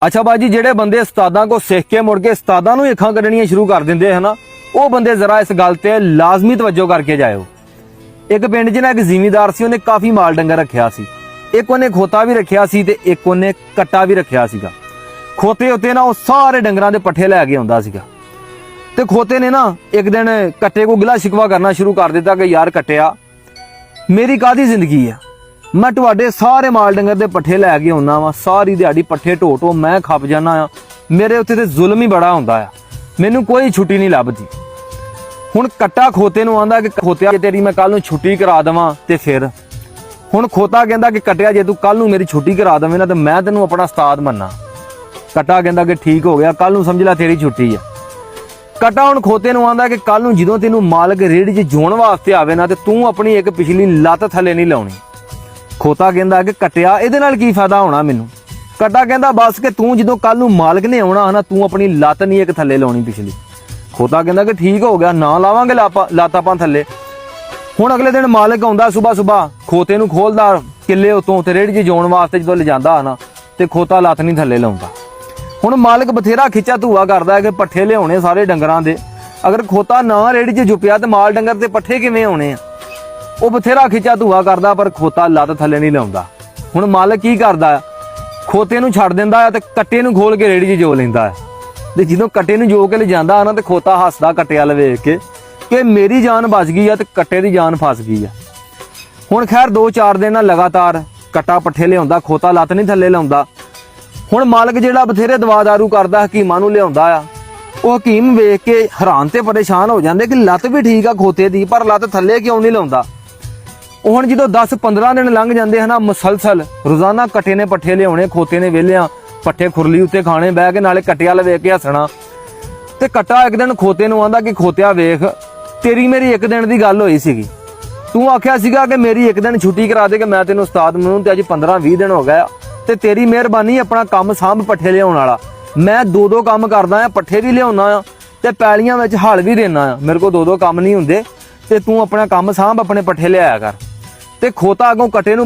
अच्छा बाजी जेडे बंदे उस्तादां को सीख के मुड़ के उस्तादां नूं अखां कड्ढणियां शुरू कर दिंदे है ना, वो बंदे जरा इस गल ते लाजमी तवज्जो करके जाओ। एक पिंड च ना एक जिमीदार सी, उन्हें काफी माल डंगर रखिया सी। एक उन्हें खोता भी रखिया सी ते एक उन्हें कट्टा भी रखिया सीगा। खोते उत्ते ना वो सारे डंगरां दे पट्ठे लैके आउंदा सीगा ते खोते ने ना एक दिन कट्टे को गिला शिकवा करना शुरू कर दिता कि यार कट्टिया, मेरी कादी जिंदगी है, मैं तुहाडे सारे माल डंगर दे पट्ठे लैके आउंदा वा, सारी दिहाड़ी पट्ठे ढो ढो मैं खप जाना आ, मेरे उत्ते ते जुल्म ही बड़ा हुंदा आ, मैनू कोई छुट्टी नहीं लभदी। हुण कट्टा खोते नूं आंदा कि खोतिया तेरी मैं कल नूं छुट्टी करा देवां ते फिर हुण खोता कहंदा कि कट्टिया जे तू कल नूं मेरी छुट्टी करा देवें ना ते मैं तैनूं अपना उस्ताद मन्ना। कट्टा कहंदा कि ठीक हो गया, कल नूं समझ लै तेरी छुट्टी है। कट्टा हुण खोते नूं आंदा कि कल नूं जदों तैनूं मालक रेहड़ी 'च जोण वास्ते आवे ना ते तूं अपनी एक पिछली लत्त थल्ले नहीं लाउणी। खोता कहंदा कि कट्टिया इहदे नाल की फायदा होना मैनूं। कट्टा कहंदा बस कि तूं जदों कल नूं मालक ने आउणा ना तूं अपनी लत्त नहीं एक थल्ले लाउणी पिछली। खोता कहंदा कि ठीक हो गया, ना लावांगे लत्त आपां थल्ले। हुण अगले दिन मालक आउंदा सुबह सुबह, खोते नूं खोलदा किले उतों ते रेहड़ी 'च जोण वास्ते जदों लिजांदा ना ते खोता लत्त नहीं थल्ले लाउंदा। हुण मालक बथेरा खिच्चा धूआ करदा है कि पट्ठे लियाउणे सारे डंगरां दे, अगर खोता ना रेहड़ी 'च जुपिया ते माल डंगर ते पट्ठे किवें आउणे आ। ਉਹ ਬਥੇਰਾ ਖਿੱਚਾ ਧੂਆ ਕਰਦਾ ਪਰ ਖੋਤਾ ਲੱਤ ਥੱਲੇ ਨਹੀਂ ਲਾਉਂਦਾ। ਹੁਣ ਮਾਲਕ ਕੀ ਕਰਦਾ ਆ, ਖੋਤੇ ਨੂੰ ਛੱਡ ਦਿੰਦਾ ਆ ਤੇ ਕੱਟੇ ਨੂੰ ਖੋਲ ਕੇ ਰੇੜੀ 'ਚ ਜੋ ਲੈਂਦਾ ਹੈ। ਤੇ ਜਦੋਂ ਕੱਟੇ ਨੂੰ ਜੋ ਕੇ ਲਿਜਾਂਦਾ ਨਾ ਤੇ ਖੋਤਾ ਹੱਸਦਾ ਕੱਟੇ ਵੱਲ ਵੇਖ ਕੇ ਕਿ ਮੇਰੀ ਜਾਨ ਬਚ ਗਈ ਆ ਤੇ ਕੱਟੇ ਦੀ ਜਾਨ ਫਸ ਗਈ ਆ। ਹੁਣ ਖੈਰ 2-4 ਦਿਨ ਨਾਲ ਲਗਾਤਾਰ ਕੱਟਾ ਪੱਠੇ ਲਿਆਉਂਦਾ, ਖੋਤਾ ਲੱਤ ਨਹੀਂ ਥੱਲੇ ਲਾਉਂਦਾ। ਹੁਣ ਮਾਲਕ ਜਿਹੜਾ ਬਥੇਰੇ ਦਵਾ ਦਾਰੂ ਕਰਦਾ ਹਕੀਮਾਂ ਨੂੰ ਲਿਆਉਂਦਾ ਆ, ਉਹ ਹਕੀਮ ਵੇਖ ਕੇ ਹੈਰਾਨ ਤੇ ਪਰੇਸ਼ਾਨ ਹੋ ਜਾਂਦੇ ਕਿ ਲੱਤ ਵੀ ਠੀਕ ਆ ਖੋਤੇ ਦੀ, ਪਰ ਲੱਤ ਥੱਲੇ ਕਿਉਂ ਨਹੀਂ ਲਾਉਂਦਾ। ਉਹ ਹੁਣ ਜਦੋਂ 10-15 ਦਿਨ ਲੰਘ ਜਾਂਦੇ ਹਨ ਮੁਸਲਸਲ ਰੋਜ਼ਾਨਾ ਕੱਟੇ ਨੇ ਪੱਠੇ ਲਿਆਉਣੇ, ਖੋਤੇ ਨੇ ਵੇਲਿਆਂ ਪੱਠੇ ਖੁਰਲੀ ਉੱਤੇ ਖਾਣੇ ਬਹਿ ਕੇ, ਨਾਲੇ ਕੱਟੇ ਵਾਲ ਵੇਖ ਕੇ ਹੱਸਣਾ। ਤੇ ਕੱਟਾ ਇੱਕ ਦਿਨ ਖੋਤੇ ਨੂੰ ਆਂਦਾ ਕਿ ਖੋਤਿਆ ਵੇਖ, ਤੇਰੀ ਮੇਰੀ ਇੱਕ ਦਿਨ ਦੀ ਗੱਲ ਹੋਈ ਸੀਗੀ, ਤੂੰ ਆਖਿਆ ਸੀਗਾ ਕਿ ਮੇਰੀ ਇੱਕ ਦਿਨ ਛੁੱਟੀ ਕਰਾ ਦੇ ਕਿ ਮੈਂ ਤੈਨੂੰ ਉਸਤਾਦ ਬਣਾਉਂ, ਤੇ ਅੱਜ 15-20 ਦਿਨ ਹੋ ਗਏ ਤੇ ਤੇਰੀ ਮਿਹਰਬਾਨੀ ਆਪਣਾ ਕੰਮ ਸਾਂਭ ਪੱਠੇ ਲਿਆਉਣ ਵਾਲਾ। ਮੈਂ 2-2 ਕੰਮ ਕਰਦਾ ਆ, ਪੱਠੇ ਵੀ ਲਿਆਉਣਾ ਆ ਤੇ ਪੈਲੀਆਂ ਵਿੱਚ ਹਲ ਵੀ ਦੇਣਾ ਆ, ਮੇਰੇ ਕੋਲ 2-2 ਕੰਮ ਨਹੀਂ ਹੁੰਦੇ ਤੇ ਤੂੰ ਆਪਣਾ ਕੰਮ ਸਾਂਭ ਆਪਣੇ ਪੱਠੇ ਲਿਆਇਆ ਕਰ। ਤੇ ਖੋਤਾ ਅੱਗੋਂ ਕੱਟੇ ਨੂੰ